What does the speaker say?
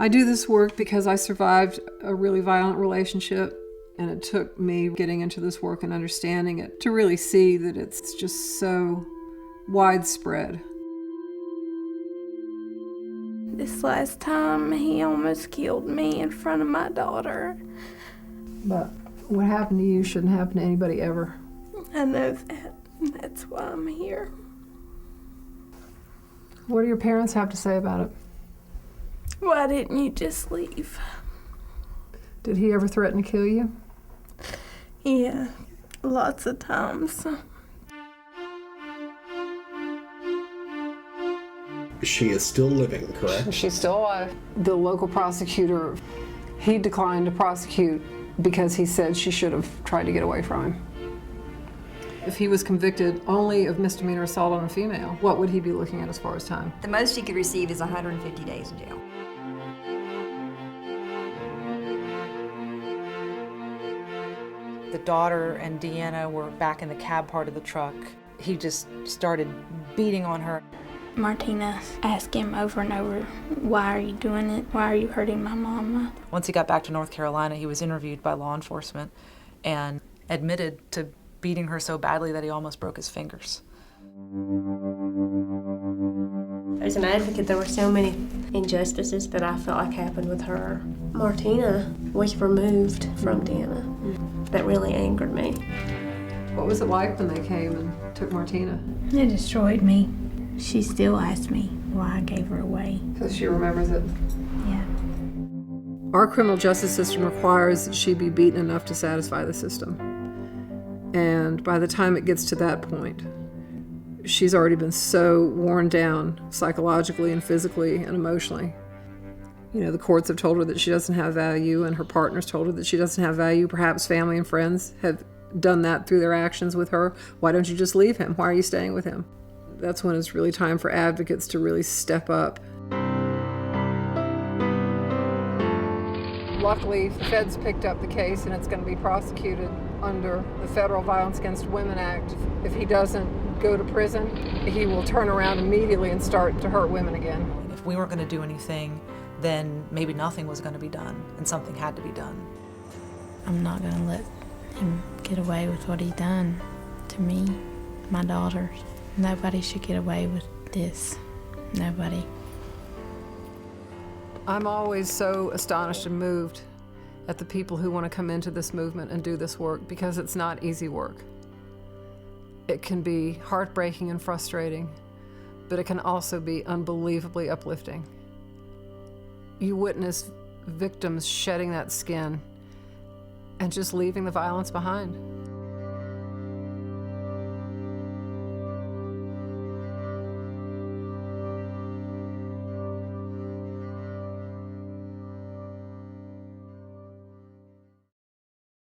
I do this work because I survived a really violent relationship, and it took me getting into this work and understanding it to really see that it's just so widespread. This last time, he almost killed me in front of my daughter. But what happened to you shouldn't happen to anybody ever. I know that. That's why I'm here. What do your parents have to say about it? Why didn't you just leave? Did he ever threaten to kill you? Yeah, lots of times. She is still living, correct? She's still alive. The local prosecutor, he declined to prosecute because he said she should have tried to get away from him. If he was convicted only of misdemeanor assault on a female, what would he be looking at as far as time? The most he could receive is 150 days in jail. The daughter and Deanna were back in the cab part of the truck. He just started beating on her. Martina asked him over and over, why are you doing it? Why are you hurting my mama? Once he got back to North Carolina, he was interviewed by law enforcement and admitted to beating her so badly that he almost broke his fingers. As an advocate, there were so many injustices that I felt like happened with her. Martina was removed from Deanna. That really angered me. What was it like when they came and took Martina? It destroyed me. She still asks me why I gave her away. Because she remembers it. Yeah. Our criminal justice system requires that she be beaten enough to satisfy the system. And by the time it gets to that point, she's already been so worn down psychologically and physically and emotionally. You know, the courts have told her that she doesn't have value, and her partners told her that she doesn't have value. Perhaps family and friends have done that through their actions with her. Why don't you just leave him? Why are you staying with him? That's when it's really time for advocates to really step up. Luckily, the feds picked up the case, and it's going to be prosecuted under the Federal Violence Against Women Act. If he doesn't go to prison, he will turn around immediately and start to hurt women again. If we weren't going to do anything, then maybe nothing was going to be done, and something had to be done. I'm not going to let him get away with what he done to me, my daughters. Nobody should get away with this. Nobody. I'm always so astonished and moved at the people who want to come into this movement and do this work, because it's not easy work. It can be heartbreaking and frustrating, but it can also be unbelievably uplifting. You witness victims shedding that skin and just leaving the violence behind.